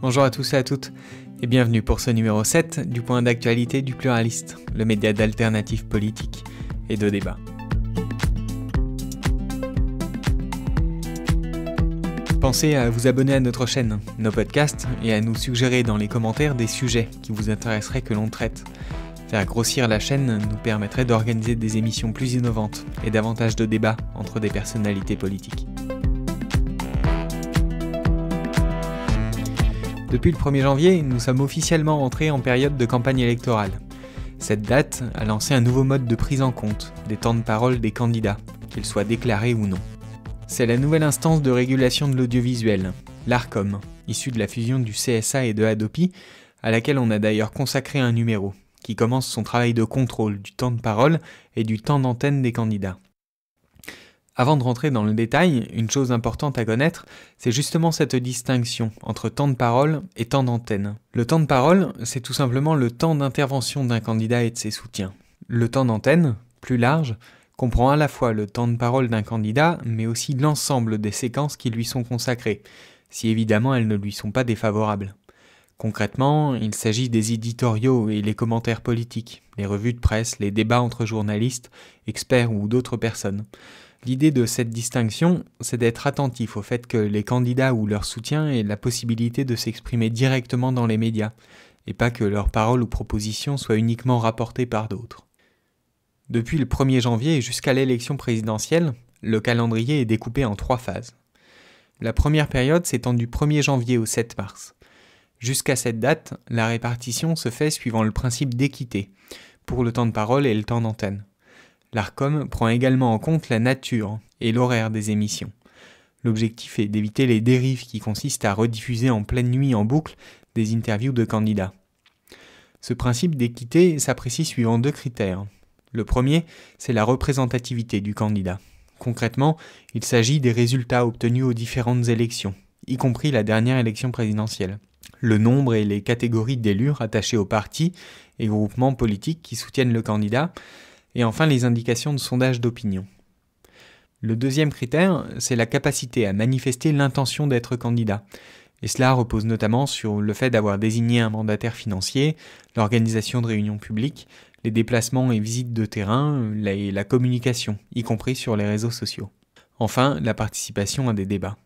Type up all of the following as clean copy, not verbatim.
Bonjour à tous et à toutes, et bienvenue pour ce numéro 7 du point d'actualité du Pluraliste, le média d'alternative politique et de débat. Pensez à vous abonner à notre chaîne, nos podcasts, et à nous suggérer dans les commentaires des sujets qui vous intéresseraient que l'on traite. Faire grossir la chaîne nous permettrait d'organiser des émissions plus innovantes et davantage de débats entre des personnalités politiques. Depuis le 1er janvier, nous sommes officiellement entrés en période de campagne électorale. Cette date a lancé un nouveau mode de prise en compte des temps de parole des candidats, qu'ils soient déclarés ou non. C'est la nouvelle instance de régulation de l'audiovisuel, l'Arcom, issue de la fusion du CSA et de Hadopi, à laquelle on a d'ailleurs consacré un numéro, qui commence son travail de contrôle du temps de parole et du temps d'antenne des candidats. Avant de rentrer dans le détail, une chose importante à connaître, c'est justement cette distinction entre temps de parole et temps d'antenne. Le temps de parole, c'est tout simplement le temps d'intervention d'un candidat et de ses soutiens. Le temps d'antenne, plus large, comprend à la fois le temps de parole d'un candidat, mais aussi l'ensemble des séquences qui lui sont consacrées, si évidemment elles ne lui sont pas défavorables. Concrètement, il s'agit des éditoriaux et les commentaires politiques, les revues de presse, les débats entre journalistes, experts ou d'autres personnes. L'idée de cette distinction, c'est d'être attentif au fait que les candidats ou leurs soutiens aient la possibilité de s'exprimer directement dans les médias, et pas que leurs paroles ou propositions soient uniquement rapportées par d'autres. Depuis le 1er janvier jusqu'à l'élection présidentielle, le calendrier est découpé en 3 phases. La première période s'étend du 1er janvier au 7 mars. Jusqu'à cette date, la répartition se fait suivant le principe d'équité, pour le temps de parole et le temps d'antenne. L'Arcom prend également en compte la nature et l'horaire des émissions. L'objectif est d'éviter les dérives qui consistent à rediffuser en pleine nuit en boucle des interviews de candidats. Ce principe d'équité s'apprécie suivant 2 critères. Le premier, c'est la représentativité du candidat. Concrètement, il s'agit des résultats obtenus aux différentes élections, y compris la dernière élection présidentielle. Le nombre et les catégories d'élus rattachés aux partis et groupements politiques qui soutiennent le candidat, et enfin les indications de sondage d'opinion. Le deuxième critère, c'est la capacité à manifester l'intention d'être candidat, et cela repose notamment sur le fait d'avoir désigné un mandataire financier, l'organisation de réunions publiques, les déplacements et visites de terrain, et la communication, y compris sur les réseaux sociaux. Enfin, la participation à des débats.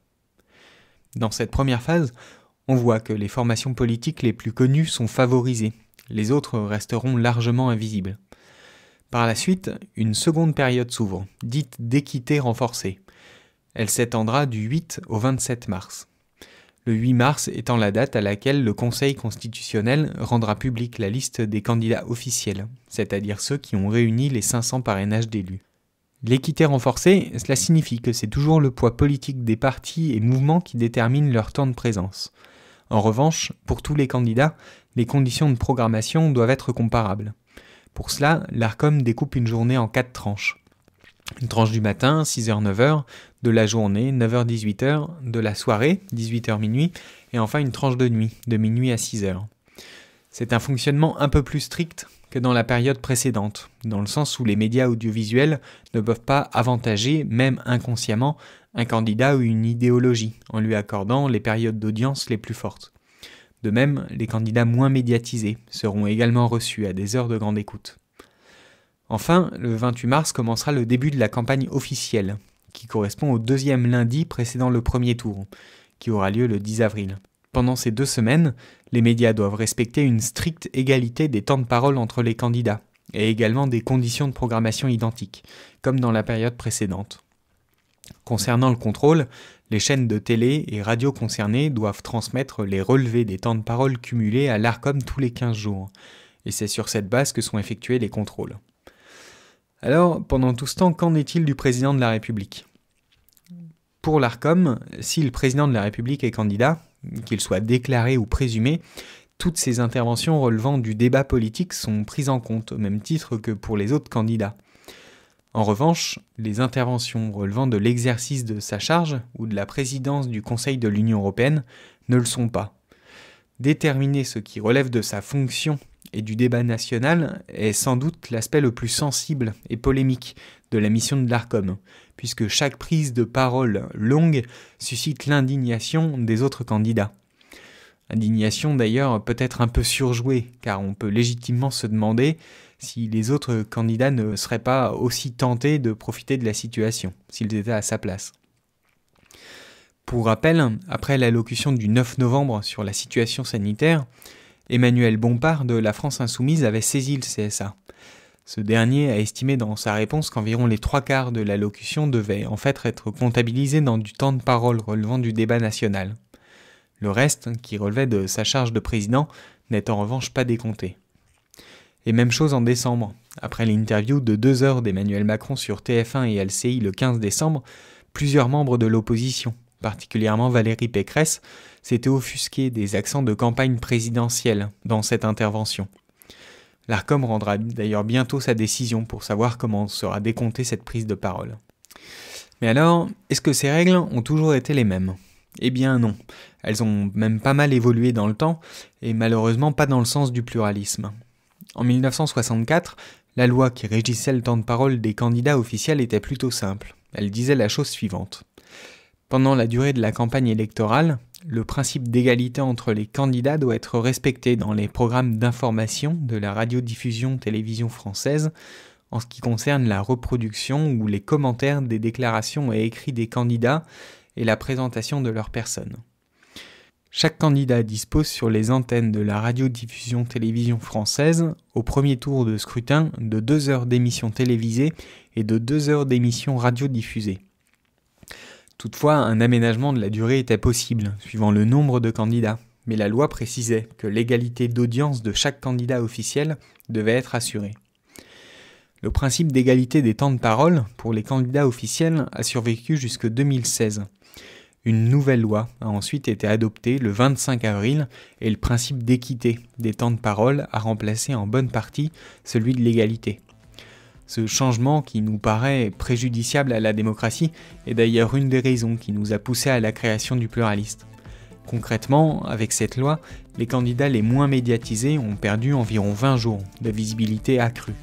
Dans cette première phase, on voit que les formations politiques les plus connues sont favorisées, les autres resteront largement invisibles. Par la suite, une seconde période s'ouvre, dite d'équité renforcée. Elle s'étendra du 8 au 27 mars. Le 8 mars étant la date à laquelle le Conseil constitutionnel rendra publique la liste des candidats officiels, c'est-à-dire ceux qui ont réuni les 500 parrainages d'élus. L'équité renforcée, cela signifie que c'est toujours le poids politique des partis et mouvements qui déterminent leur temps de présence. En revanche, pour tous les candidats, les conditions de programmation doivent être comparables. Pour cela, l'Arcom découpe une journée en 4 tranches. Une tranche du matin, 6h-9h, de la journée, 9h-18h, de la soirée, 18h-minuit, et enfin une tranche de nuit, de minuit à 6h. C'est un fonctionnement un peu plus strict que dans la période précédente, dans le sens où les médias audiovisuels ne peuvent pas avantager, même inconsciemment, un candidat ou une idéologie, en lui accordant les périodes d'audience les plus fortes. De même, les candidats moins médiatisés seront également reçus à des heures de grande écoute. Enfin, le 28 mars commencera le début de la campagne officielle, qui correspond au 2e lundi précédant le premier tour, qui aura lieu le 10 avril. Pendant ces 2 semaines, les médias doivent respecter une stricte égalité des temps de parole entre les candidats, et également des conditions de programmation identiques, comme dans la période précédente. Concernant le contrôle, les chaînes de télé et radio concernées doivent transmettre les relevés des temps de parole cumulés à l'Arcom tous les 15 jours, et c'est sur cette base que sont effectués les contrôles. Alors, pendant tout ce temps, qu'en est-il du président de la République ? Pour l'Arcom, si le président de la République est candidat, qu'il soit déclaré ou présumé, toutes ces interventions relevant du débat politique sont prises en compte, au même titre que pour les autres candidats. En revanche, les interventions relevant de l'exercice de sa charge ou de la présidence du Conseil de l'Union européenne ne le sont pas. Déterminer ce qui relève de sa fonction et du débat national est sans doute l'aspect le plus sensible et polémique de la mission de l'Arcom, puisque chaque prise de parole longue suscite l'indignation des autres candidats. Indignation d'ailleurs peut-être un peu surjouée, car on peut légitimement se demander si les autres candidats ne seraient pas aussi tentés de profiter de la situation, s'ils étaient à sa place. Pour rappel, après l'allocution du 9 novembre sur la situation sanitaire, Emmanuel Bompard de la France Insoumise avait saisi le CSA. Ce dernier a estimé dans sa réponse qu'environ les 3/4 de l'allocution devaient en fait être comptabilisés dans du temps de parole relevant du débat national. Le reste, qui relevait de sa charge de président, n'est en revanche pas décompté. Et même chose en décembre. Après l'interview de 2 heures d'Emmanuel Macron sur TF1 et LCI le 15 décembre, plusieurs membres de l'opposition, particulièrement Valérie Pécresse, s'étaient offusqués des accents de campagne présidentielle dans cette intervention. L'Arcom rendra d'ailleurs bientôt sa décision pour savoir comment sera décomptée cette prise de parole. Mais alors, est-ce que ces règles ont toujours été les mêmes ? Eh bien non, elles ont même pas mal évolué dans le temps, et malheureusement pas dans le sens du pluralisme. En 1964, la loi qui régissait le temps de parole des candidats officiels était plutôt simple. Elle disait la chose suivante. Pendant la durée de la campagne électorale, le principe d'égalité entre les candidats doit être respecté dans les programmes d'information de la radiodiffusion-télévision française en ce qui concerne la reproduction ou les commentaires des déclarations et écrits des candidats et la présentation de leur personne. Chaque candidat dispose sur les antennes de la radiodiffusion-télévision française, au premier tour de scrutin, de 2 heures d'émission télévisée et de 2 heures d'émission radiodiffusée. Toutefois, un aménagement de la durée était possible, suivant le nombre de candidats, mais la loi précisait que l'égalité d'audience de chaque candidat officiel devait être assurée. Le principe d'égalité des temps de parole pour les candidats officiels a survécu jusque 2016. Une nouvelle loi a ensuite été adoptée le 25 avril et le principe d'équité des temps de parole a remplacé en bonne partie celui de l'égalité. Ce changement qui nous paraît préjudiciable à la démocratie est d'ailleurs une des raisons qui nous a poussé à la création du pluraliste. Concrètement, avec cette loi, les candidats les moins médiatisés ont perdu environ 20 jours de visibilité accrue.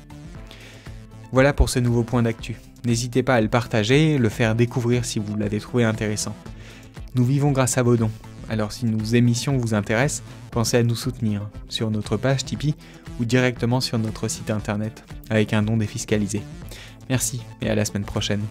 Voilà pour ce nouveau point d'actu. N'hésitez pas à le partager, le faire découvrir si vous l'avez trouvé intéressant. Nous vivons grâce à vos dons, alors si nos émissions vous intéressent, pensez à nous soutenir sur notre page Tipeee ou directement sur notre site internet avec un don défiscalisé. Merci et à la semaine prochaine.